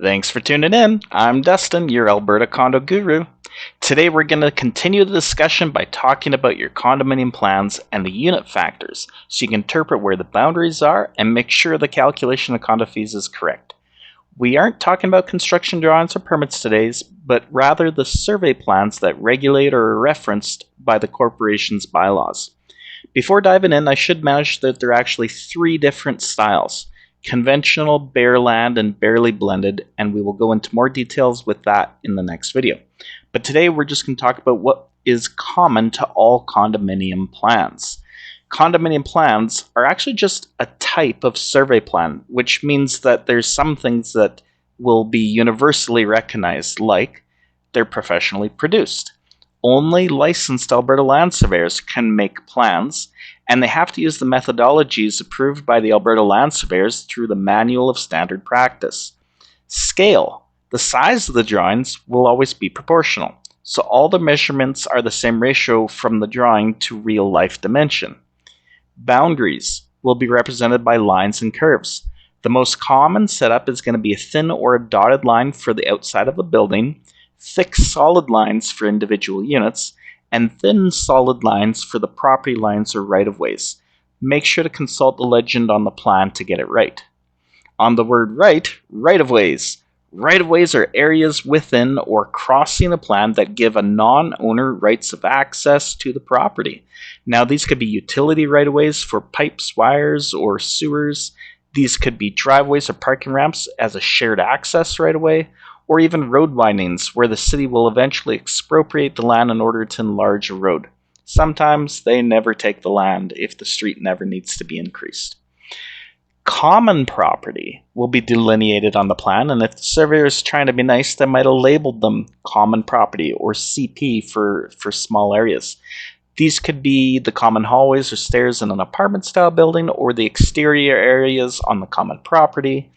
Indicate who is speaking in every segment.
Speaker 1: Thanks for tuning in. I'm Dustin, your Alberta condo guru. Today we're going to continue the discussion by talking about your condominium plans and the unit factors so you can interpret where the boundaries are and make sure the calculation of condo fees is correct. We aren't talking about construction drawings or permits today, but rather the survey plans that regulate or are referenced by the corporation's bylaws. Before diving in, I should mention that there are actually three different styles: conventional, bare land, and barely blended, and we will go into more details with that in the next video. But today we're just going to talk about what is common to all condominium plans. Condominium plans are actually just a type of survey plan, which means that there's some things that will be universally recognized, like they're professionally produced. Only licensed Alberta land surveyors can make plans, and they have to use the methodologies approved by the Alberta land surveyors through the Manual of Standard Practice. Scale. The size of the drawings will always be proportional, so all the measurements are the same ratio from the drawing to real life dimension. Boundaries will be represented by lines and curves. The most common setup is going to be a thin or a dotted line for the outside of the building, thick solid lines for individual units, and thin solid lines for the property lines or right-of-ways. Make sure to consult the legend on the plan to get it right. On the word right-of-ways. Right-of-ways are areas within or crossing a plan that give a non-owner rights of access to the property. Now, these could be utility right-of-ways for pipes, wires, or sewers. These could be driveways or parking ramps as a shared access right-of-way, or even road windings where the city will eventually expropriate the land in order to enlarge a road. Sometimes they never take the land if the street never needs to be increased. Common property will be delineated on the plan, and if the surveyor is trying to be nice, they might have labeled them common property or CP for small areas. These could be the common hallways or stairs in an apartment-style building, or the exterior areas on the common property.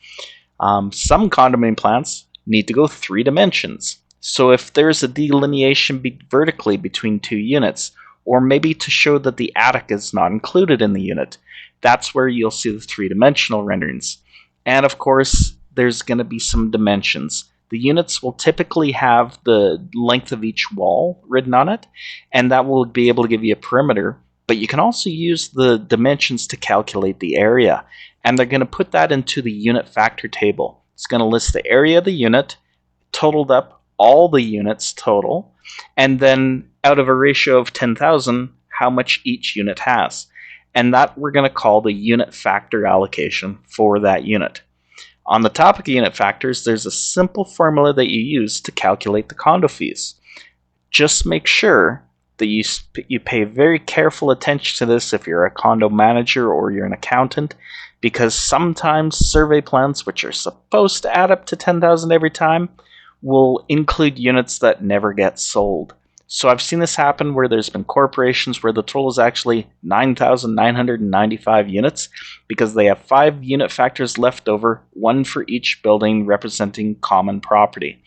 Speaker 1: Some condominium plans need to go 3 dimensions. So if there's a delineation vertically between 2 units, or maybe to show that the attic is not included in the unit, that's where you'll see the 3-dimensional renderings. And of course, there's going to be some dimensions. The units will typically have the length of each wall written on it, and that will be able to give you a perimeter, but you can also use the dimensions to calculate the area, and they're going to put that into the unit factor table. It's going to list the area of the unit, totaled up all the units total, and then out of a ratio of 10,000, how much each unit has. And that we're going to call the unit factor allocation for that unit. On the topic of unit factors, there's a simple formula that you use to calculate the condo fees. Just make sure that you pay very careful attention to this if you're a condo manager or you're an accountant, because sometimes survey plans, which are supposed to add up to 10,000 every time, will include units that never get sold. So I've seen this happen where there's been corporations where the total is actually 9,995 units because they have 5 unit factors left over, 1 for each building representing common property.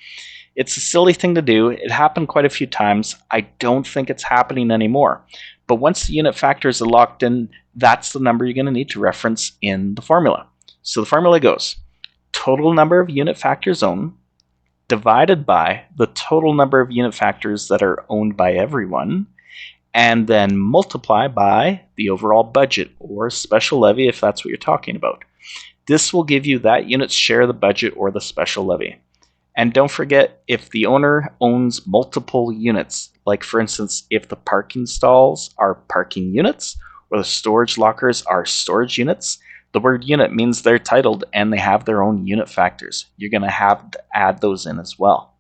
Speaker 1: It's a silly thing to do. It happened quite a few times. I don't think it's happening anymore. But once the unit factors are locked in, that's the number you're going to need to reference in the formula. So the formula goes: total number of unit factors owned divided by the total number of unit factors that are owned by everyone, and then multiply by the overall budget or special levy if that's what you're talking about. This will give you that unit's share of the budget or the special levy. And don't forget, if the owner owns multiple units, like for instance, if the parking stalls are parking units or the storage lockers are storage units, the word unit means they're titled and they have their own unit factors. You're going to have to add those in as well.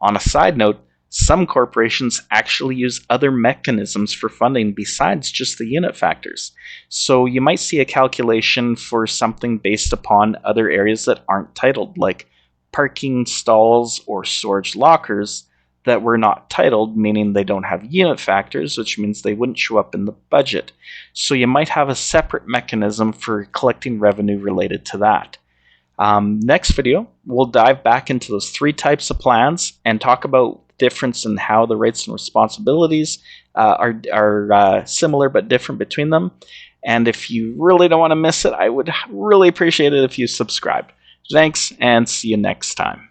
Speaker 1: On a side note, some corporations actually use other mechanisms for funding besides just the unit factors. So you might see a calculation for something based upon other areas that aren't titled, like parking stalls or storage lockers that were not titled, meaning they don't have unit factors, which means they wouldn't show up in the budget. So you might have a separate mechanism for collecting revenue related to that. Next video, we'll dive back into those 3 types of plans and talk about the difference in how the rights and responsibilities are similar but different between them. And if you really don't want to miss it, I would really appreciate it if you subscribed. Thanks, and see you next time.